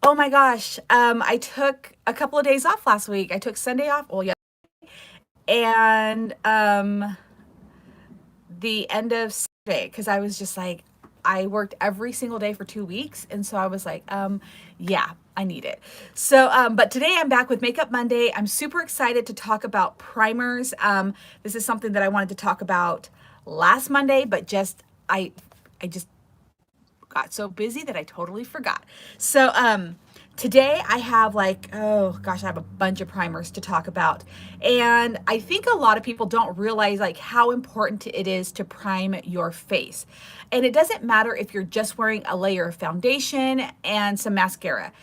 Oh my gosh. I took a couple of days off last week. I took Sunday off, well, yeah, and the end of Saturday because I was just like, I worked every single day for 2 weeks, and so I was like, yeah, I need it. So, but today I'm back with Makeup Monday. I'm super excited to talk about primers. This is something that I wanted to talk about last Monday, but I just got so busy that I totally forgot. So today I have like, oh gosh, I have a bunch of primers to talk about. And I think a lot of people don't realize like how important it is to prime your face. And it doesn't matter if you're just wearing a layer of foundation and some mascara.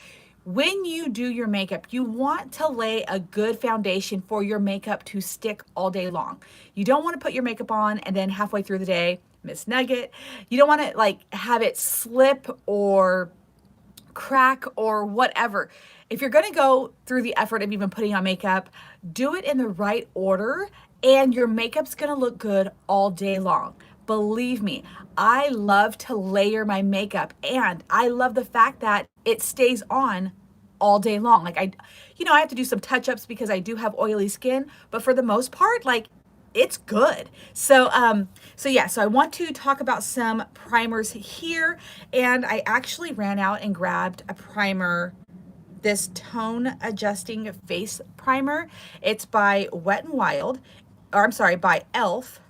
When you do your makeup, you want to lay a good foundation for your makeup to stick all day long. You don't want to put your makeup on and then halfway through the day, miss nugget. You don't want to like have it slip or crack or whatever. If you're going to go through the effort of even putting on makeup, do it in the right order and your makeup's going to look good all day long. Believe me, I love to layer my makeup and I love the fact that it stays on all day long. Like I have to do some touch-ups because I do have oily skin, but for the most part, like it's good. So I want to talk about some primers here, and I actually ran out and grabbed a primer, this tone adjusting face primer. It's by Wet n Wild, or I'm sorry, by Elf.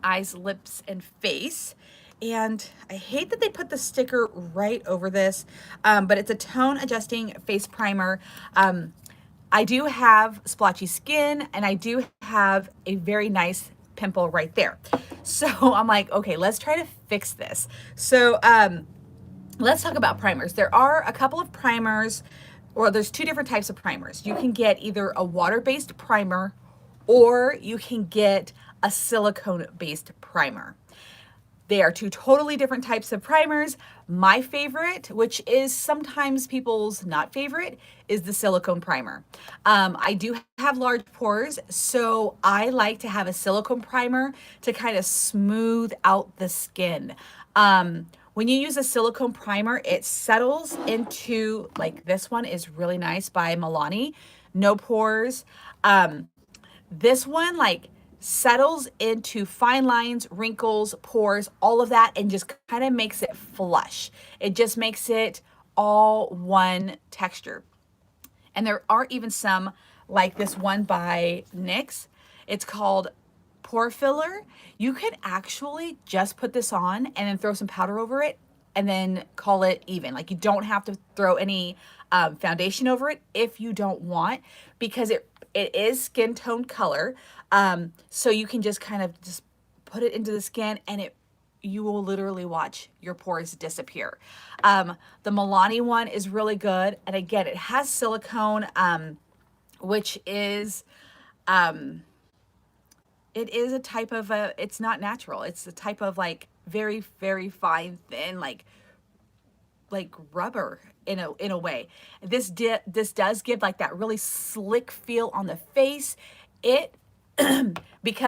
Eyes, lips, and face. And I hate that they put the sticker right over this, but it's a tone adjusting face primer. I do have splotchy skin and I do have a very nice pimple right there. So I'm like, okay, let's try to fix this. Let's talk about primers. There are a couple of primers, or there's two different types of primers. You can get either a water-based primer or you can get a silicone-based primer. They are two totally different types of primers. My favorite, which is sometimes people's not favorite, is the silicone primer. I do have large pores, so I like to have a silicone primer to kind of smooth out the skin. When you use a silicone primer, it settles into, like this one is really nice by Milani, no pores. This one like settles into fine lines, wrinkles, pores, all of that, and just kind of makes it flush. It just makes it all one texture. And there are even some like this one by NYX. It's called Pore Filler. You can actually just put this on and then throw some powder over it and then call it even. Like you don't have to throw any foundation over it if you don't want, because it is skin tone color. So you can just kind of just put it into the skin and you will literally watch your pores disappear. The Milani one is really good. And again, it has silicone, which is, it is a type of it's not natural. It's a type of like very, very fine, thin, like rubber in a way. This does give like that really slick feel on the face. It because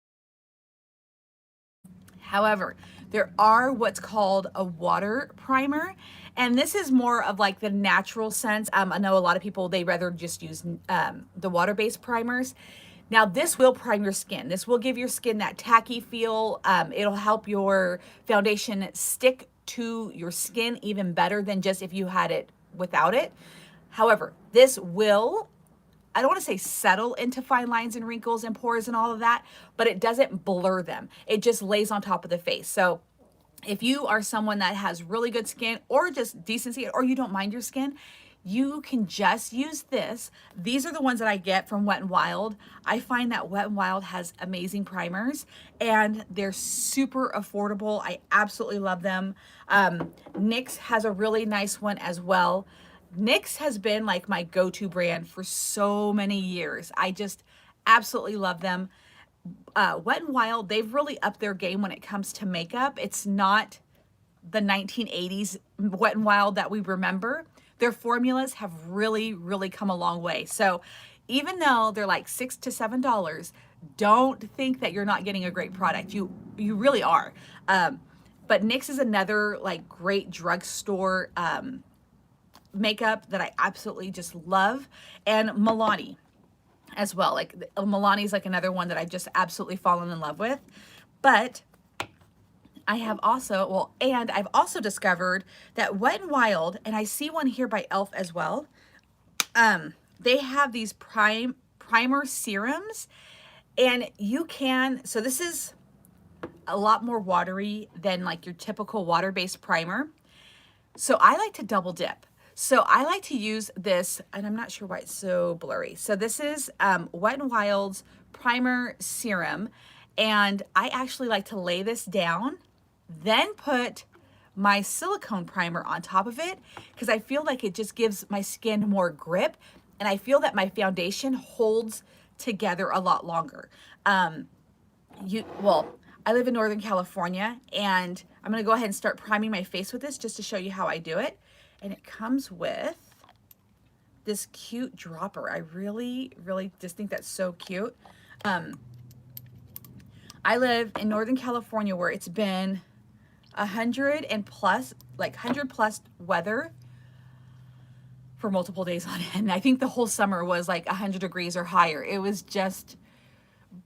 However, there are what's called a water primer, and this is more of like the natural sense. I know a lot of people, they rather just use the water-based primers. Now, this will prime your skin. This will give your skin that tacky feel. It'll help your foundation stick to your skin even better than just if you had it without it. However, this will, I don't want to say settle into fine lines and wrinkles and pores and all of that, but it doesn't blur them. It just lays on top of the face. So if you are someone that has really good skin or just decency, or you don't mind your skin, you can just use this. These are the ones that I get from Wet n Wild. I find that Wet n Wild has amazing primers and they're super affordable. I absolutely love them. NYX has a really nice one as well. NYX has been like my go-to brand for so many years. I just absolutely love them. Wet n Wild, they've really upped their game when it comes to makeup. It's not the 1980s Wet n Wild that we remember. Their formulas have really, really come a long way. So even though they're like $6 to $7, don't think that you're not getting a great product. You really are. But NYX is another like great drugstore makeup that I absolutely just love, and Milani as well. Like Milani is like another one that I've just absolutely fallen in love with. But I have also, well, and I've also discovered that Wet n Wild, and I see one here by e.l.f. as well. They have these primer serums, and you can, so this is a lot more watery than like your typical water-based primer. So I like to double dip. So I like to use this, and I'm not sure why it's so blurry. So this is Wet n Wild's primer serum, and I actually like to lay this down, then put my silicone primer on top of it, because I feel like it just gives my skin more grip, and I feel that my foundation holds together a lot longer. Well, I live in Northern California, and I'm gonna go ahead and start priming my face with this just to show you how I do it. And it comes with this cute dropper. I really, really just think that's so cute. I live in Northern California where it's been 100 and plus, like 100 plus weather for multiple days on end. I think the whole summer was like 100 degrees or higher. It was just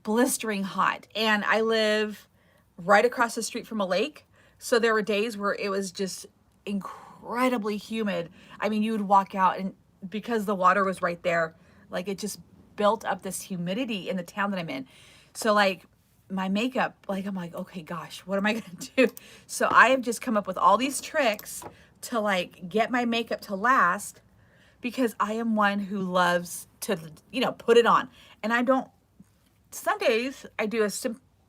blistering hot. And I live right across the street from a lake. So there were days where it was just incredibly humid. I mean, you would walk out and because the water was right there, like it just built up this humidity in the town that I'm in. So like my makeup, like I'm like, okay, gosh, what am I gonna do? So I have just come up with all these tricks to like get my makeup to last, because I am one who loves to, you know, put it on. And I don't, some days I do a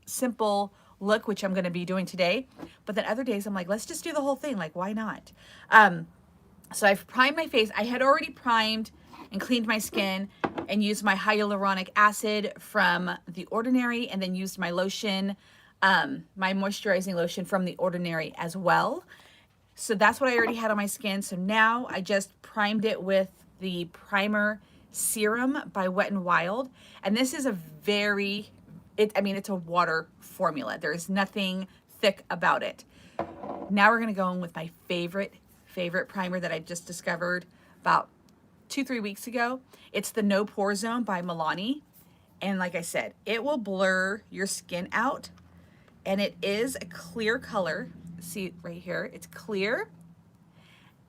simple look, which I'm going to be doing today, but then other days I'm like, let's just do the whole thing. Like, why not? So I've primed my face. I had already primed and cleaned my skin and used my hyaluronic acid from The Ordinary, and then used my lotion, my moisturizing lotion from The Ordinary as well. So that's what I already had on my skin. So now I just primed it with the primer serum by Wet n Wild. And this is a very, I mean, it's a water formula. There's nothing thick about it. Now we're gonna go in with my favorite primer that I just discovered about 2-3 weeks ago. It's the No Pore Zone by Milani. And like I said, it will blur your skin out. And it is a clear color. See right here, it's clear.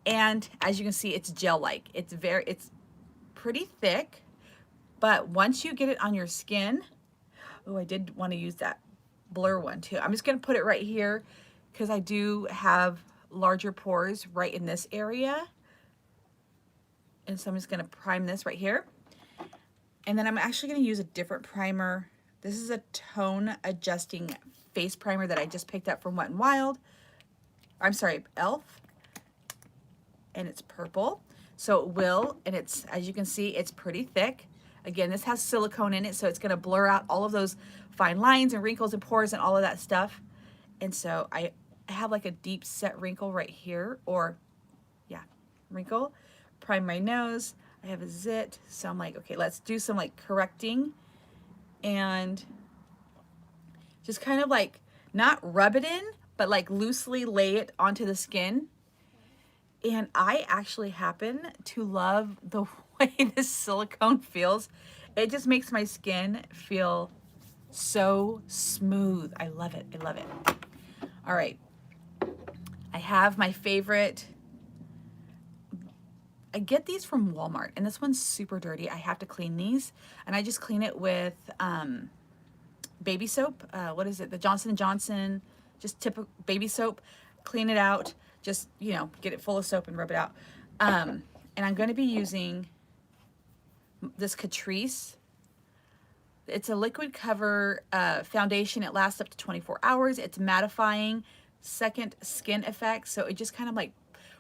And as you can see, it's gel-like. It's pretty thick, but once you get it on your skin, oh, I did want to use that blur one too. I'm just gonna put it right here because I do have larger pores right in this area. And so I'm just gonna prime this right here. And then I'm actually gonna use a different primer. This is a tone adjusting face primer that I just picked up from Wet n Wild. I'm sorry, e.l.f. And it's purple. So it will, and it's, as you can see, it's pretty thick. Again, this has silicone in it, so it's gonna blur out all of those fine lines and wrinkles and pores and all of that stuff. And so I have like a deep set wrinkle right here, or yeah, wrinkle. Prime my nose. I have a zit, so I'm like, okay, let's do some like correcting and just kind of like not rub it in, but like loosely lay it onto the skin. And I actually happen to love the way this silicone feels. It just makes my skin feel so smooth. I love it. I love it. All right. I have my favorite. I get these from Walmart, and this one's super dirty. I have to clean these, and I just clean it with baby soap. What is it? The Johnson & Johnson, just typical baby soap. Clean it out. Just, you know, get it full of soap and rub it out. And I'm going to be using this Catrice. It's a liquid cover foundation. It lasts up to 24 hours. It's mattifying, second skin effect. So it just kind of like,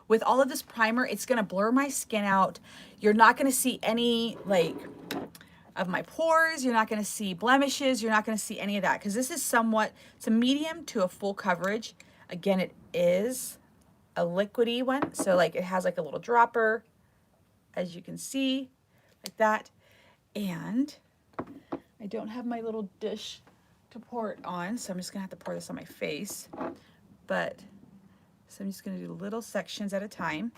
with all of this primer, it's going to blur my skin out. You're not going to see any like of my pores. You're not going to see blemishes. You're not going to see any of that, because this is somewhat, it's a medium to a full coverage. Again, it is a liquidy one, so like it has like a little dropper, as you can see, like that. And I don't have my little dish to pour it on, so I'm just gonna have to pour this on my face. But so I'm just gonna do little sections at a time.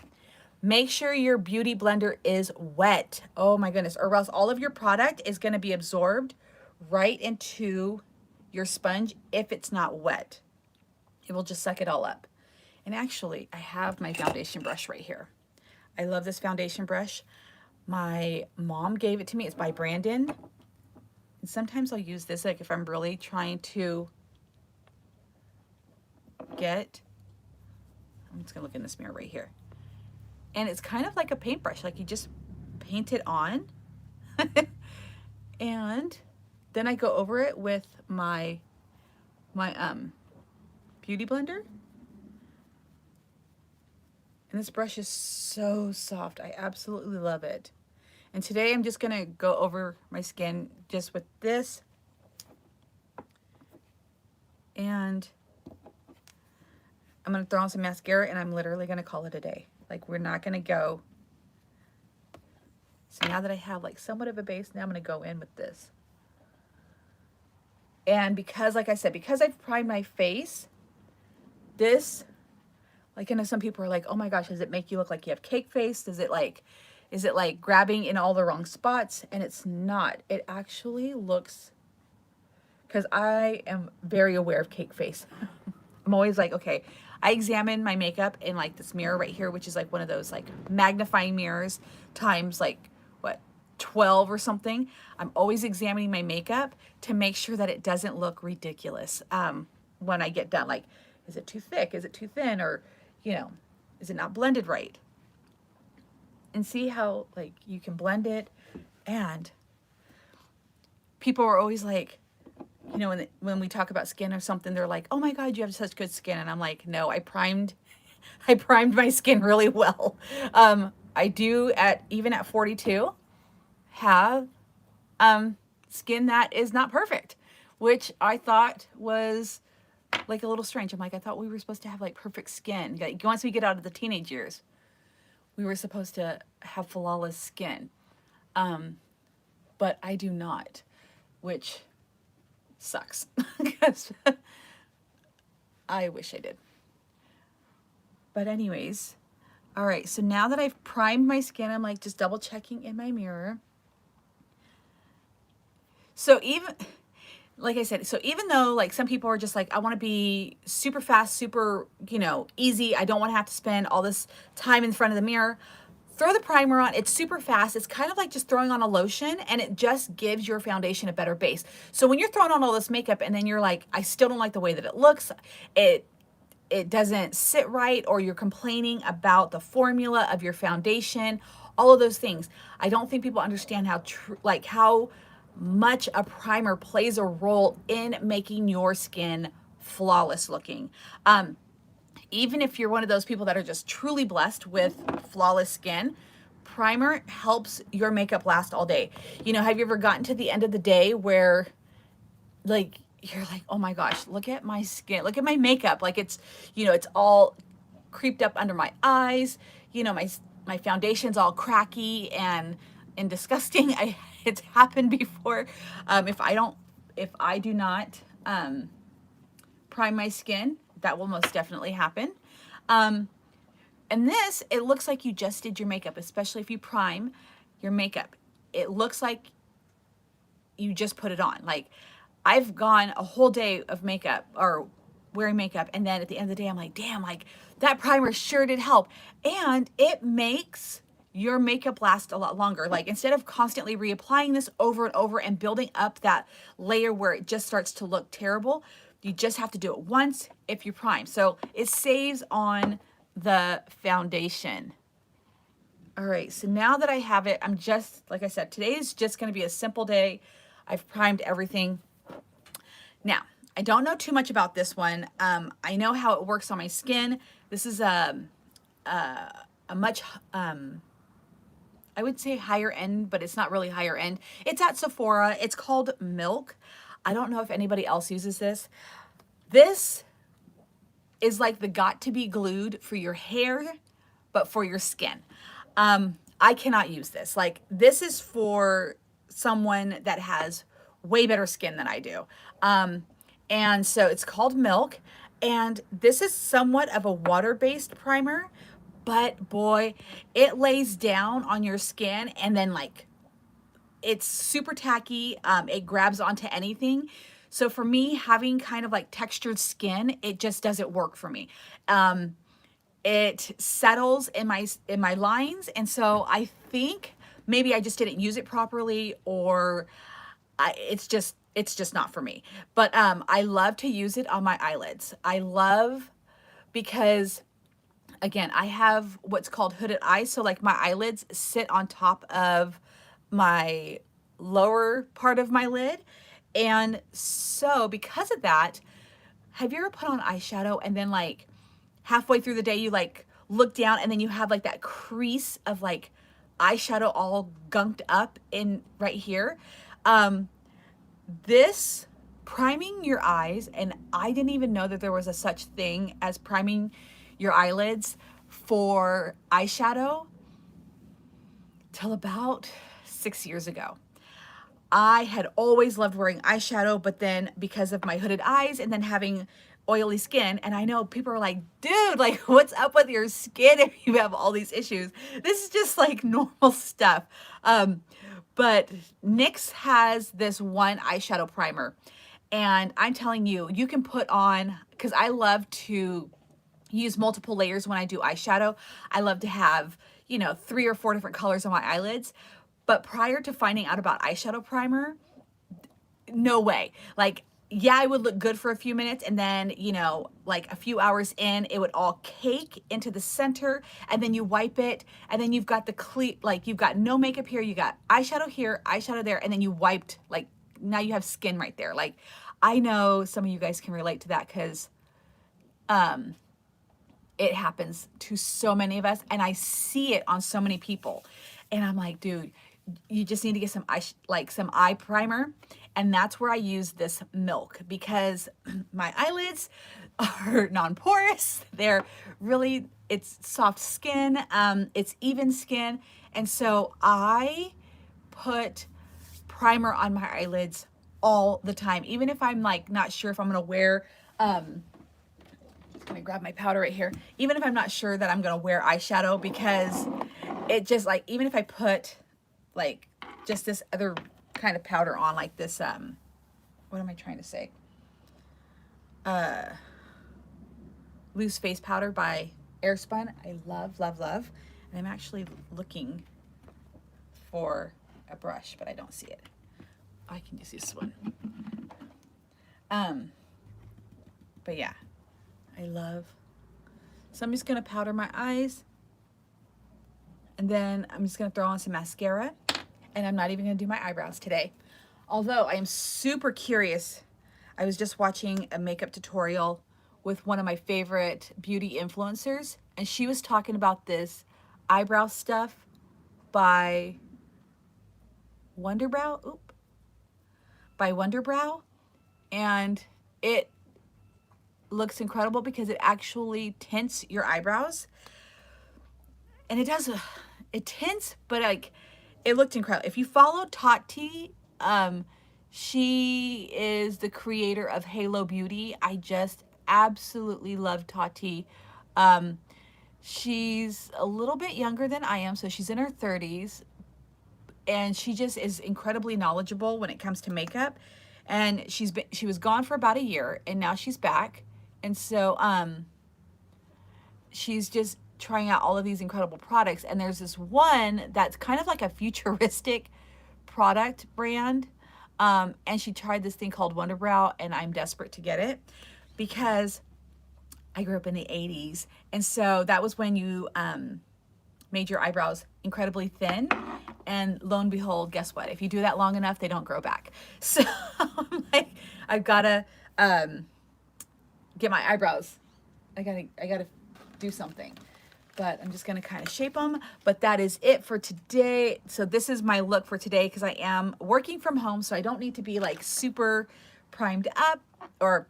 Make sure your beauty blender is wet. Oh my goodness, or else all of your product is gonna be absorbed right into your sponge if it's not wet. It will just suck it all up. And actually, I have my foundation brush right here. I love this foundation brush. My mom gave it to me. It's by Brandon. And sometimes I'll use this like if I'm really trying to get, I'm just gonna look in this mirror right here. And it's kind of like a paintbrush, like you just paint it on. And then I go over it with my beauty blender. And this brush is so soft. I absolutely love it. And today I'm just gonna go over my skin just with this. And I'm gonna throw on some mascara and I'm literally gonna call it a day. Like we're not gonna go. So now that I have like somewhat of a base, now I'm gonna go in with this. And because, like I said, because I've primed my face, this, like, I know some people are like, oh my gosh, does it make you look like you have cake face? Does it like, is it like grabbing in all the wrong spots? And it's not. It actually looks, because I am very aware of cake face. I'm always like, okay, I examine my makeup in like this mirror right here, which is like one of those like magnifying mirrors times like what, 12 or something. I'm always examining my makeup to make sure that it doesn't look ridiculous when I get done. Like, is it too thick? Is it too thin? Or, you know, is it not blended right? And see how like you can blend it. And people are always like, you know, when we talk about skin or something, they're like, oh my God, you have such good skin. And I'm like, no, I primed my skin really well. I do even at 42 have skin that is not perfect, which I thought was like a little strange. I'm like, I thought we were supposed to have like perfect skin. Like once we get out of the teenage years, we were supposed to have flawless skin. But I do not, which sucks because I wish I did. But anyways, all right, so now that I've primed my skin, I'm like just double checking in my mirror. So even, like I said, so even though like some people are just like, I want to be super fast, super, you know, easy. I don't want to have to spend all this time in front of the mirror. Throw the primer on. It's super fast. It's kind of like just throwing on a lotion, and it just gives your foundation a better base. So when you're throwing on all this makeup and then you're like, I still don't like the way that it looks, it doesn't sit right, or you're complaining about the formula of your foundation, all of those things. I don't think people understand how much a primer plays a role in making your skin flawless looking. Even if you're one of those people that are just truly blessed with flawless skin, primer helps your makeup last all day. You know, have you ever gotten to the end of the day where like you're like, oh my gosh, look at my skin, look at my makeup, like it's, you know, it's all creeped up under my eyes, you know, my foundation's all cracky and disgusting. It's happened before. If I do not prime my skin, that will most definitely happen. And this, it looks like you just did your makeup, especially if you prime your makeup. It looks like you just put it on. Like I've gone a whole day of makeup or wearing makeup, and then at the end of the day, I'm like, damn, like that primer sure did help. And it makes your makeup last a lot longer. Like instead of constantly reapplying this over and over and building up that layer where it just starts to look terrible, you just have to do it once if you prime. So it saves on the foundation. All right, so now that I have it, I'm just, like I said, today is just gonna be a simple day. I've primed everything. Now, I don't know too much about this one. I know how it works on my skin. This is a much, I would say higher end, but it's not really higher end. It's at Sephora. It's called Milk. I don't know if anybody else uses this. This is like the got to be glued for your hair, but for your skin. I cannot use this. Like this is for someone that has way better skin than I do. And so it's called Milk. And this is somewhat of a water-based primer, but boy, it lays down on your skin and then like it's super tacky. It grabs onto anything. So for me, having kind of like textured skin, it just doesn't work for me. It settles in my lines, and so I think maybe I just didn't use it properly, or it's just not for me. But I love to use it on my eyelids. I love because again, I have what's called hooded eyes. So like my eyelids sit on top of my lower part of my lid. And so because of that, have you ever put on eyeshadow and then like halfway through the day you like look down and then you have like that crease of like eyeshadow all gunked up in right here? Um, this priming your eyes, and I didn't even know that there was a such thing as priming your eyelids for eyeshadow till about 6 years ago. I had always loved wearing eyeshadow, but then because of my hooded eyes and then having oily skin, and I know people are like, dude, like what's up with your skin if you have all these issues? This is just like normal stuff. But NYX has this one eyeshadow primer, and I'm telling you, you can put on, because I love to use multiple layers when I do eyeshadow. I love to have, 3 or 4 different colors on my eyelids. But prior to finding out about eyeshadow primer, no way. Like, yeah, it would look good for a few minutes, and then, like a few hours in, it would all cake into the center, and then you wipe it, and then you've got like you've got no makeup here, you got eyeshadow here, eyeshadow there, and then you wiped, like now you have skin right there. Like, I know some of you guys can relate to that because it happens to so many of us, and I see it on so many people. And I'm like, dude, you just need to get some eye primer. And that's where I use this Milk, because my eyelids are non-porous. They're really, it's soft skin, it's even skin. And so I put primer on my eyelids all the time, even if I'm like not sure if I'm gonna wear gonna grab my powder right here, even if I'm not sure that I'm gonna wear eyeshadow, because it just like, even if I put like just this other kind of powder on, like this what am I trying to say, loose face powder by Airspun. I love, love, love. And I'm actually looking for a brush, but I don't see it. I can use this one. But yeah, I love. So I'm just gonna powder my eyes, and then I'm just gonna throw on some mascara, and I'm not even gonna do my eyebrows today. Although I am super curious. I was just watching a makeup tutorial with one of my favorite beauty influencers, and she was talking about this eyebrow stuff by Wonderbrow, and it looks incredible because it actually tints your eyebrows, and it tints, but like it looked incredible. If you follow Tati, she is the creator of Halo Beauty. I just absolutely love Tati. She's a little bit younger than I am, so she's in her 30s, and she just is incredibly knowledgeable when it comes to makeup. And she was gone for about a year, and now she's back. And so she's just trying out all of these incredible products, and there's this one that's kind of like a futuristic product brand, and she tried this thing called Wonderbrow, and I'm desperate to get it because I grew up in the 80s, and so that was when you made your eyebrows incredibly thin, and lo and behold, guess what? If you do that long enough, they don't grow back. So I'm like, I've gotta get my eyebrows. I gotta do something. But I'm just gonna kind of shape them. But that is it for today. So this is my look for today because I am working from home, so I don't need to be like super primed up or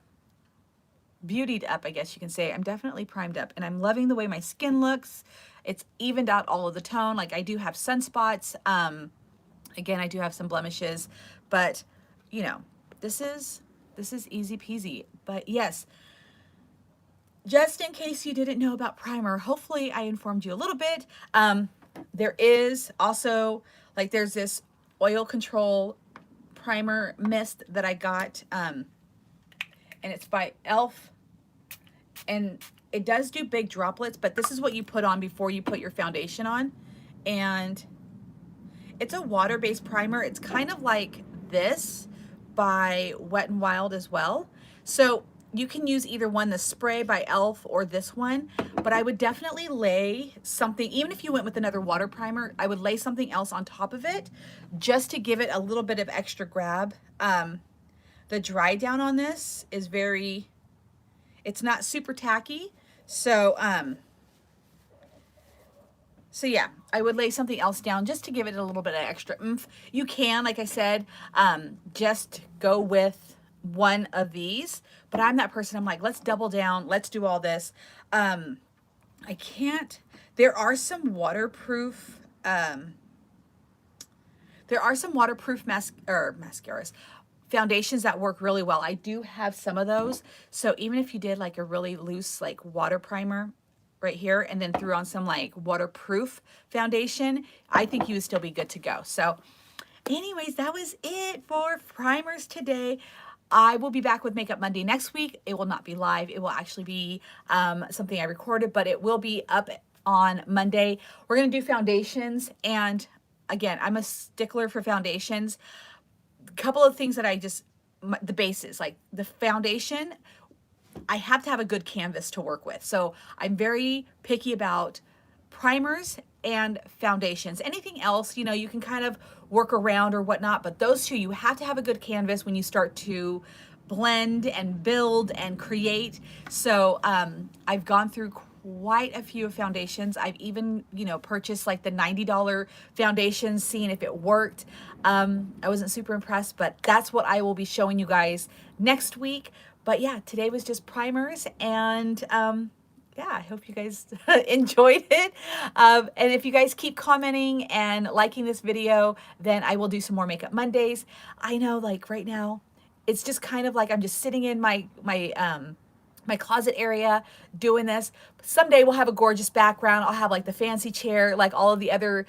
beautied up, I guess you can say. I'm definitely primed up, and I'm loving the way my skin looks. It's evened out all of the tone. Like, I do have sunspots. Again, I do have some blemishes, but this is easy peasy. But yes, just in case you didn't know about primer, hopefully I informed you a little bit. There is also, like, there's this oil control primer mist that I got, and it's by e.l.f. And it does do big droplets, but this is what you put on before you put your foundation on. And it's a water-based primer. It's kind of like this by Wet n Wild as well. So you can use either one, the spray by e.l.f. or this one, but I would definitely lay something, even if you went with another water primer, I would lay something else on top of it just to give it a little bit of extra grab. The dry down on this is very, it's not super tacky. So, so yeah, I would lay something else down just to give it a little bit of extra oomph. You can, like I said, just go with one of these, but I'm that person. I'm like, let's double down. Let's do all this. I can't, there are some waterproof, mascaras, foundations that work really well. I do have some of those. So even if you did like a really loose, like water primer right here, and then threw on some like waterproof foundation, I think you would still be good to go. So anyways, that was it for primers today. I will be back with Makeup Monday next week. It will not be live. It will actually be something I recorded, but it will be up on Monday. We're going to do foundations. And again, I'm a stickler for foundations. A couple of things that the bases, like the foundation, I have to have a good canvas to work with. So I'm very picky about primers and foundations. Anything else, you know, you can kind of work around or whatnot, but those two, you have to have a good canvas when you start to blend and build and create. So I've gone through quite a few foundations. I've even, you know, purchased like the $90 foundations, seeing if it worked. I wasn't super impressed, but that's what I will be showing you guys next week. But yeah, today was just primers, and yeah, I hope you guys enjoyed it. And if you guys keep commenting and liking this video, then I will do some more Makeup Mondays. I know, like right now, it's just kind of like I'm just sitting in my closet area doing this. Someday we'll have a gorgeous background. I'll have like the fancy chair, like all of the other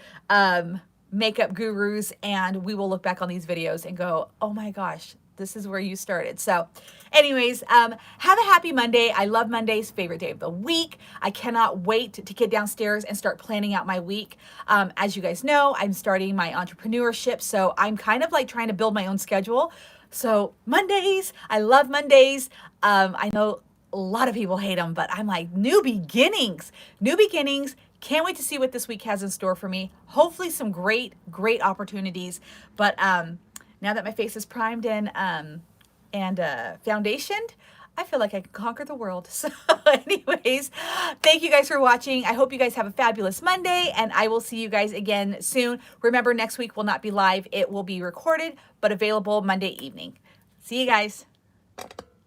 makeup gurus, and we will look back on these videos and go, oh my gosh, this is where you started. So anyways, have a happy Monday. I love Mondays, favorite day of the week. I cannot wait to get downstairs and start planning out my week. As you guys know, I'm starting my entrepreneurship, so I'm kind of like trying to build my own schedule. So Mondays, I love Mondays. I know a lot of people hate them, but I'm like, new beginnings, new beginnings. Can't wait to see what this week has in store for me. Hopefully some great opportunities. But now that my face is primed and foundationed, I feel like I can conquer the world. So anyways, thank you guys for watching. I hope you guys have a fabulous Monday, and I will see you guys again soon. Remember, next week will not be live. It will be recorded, but available Monday evening. See you guys.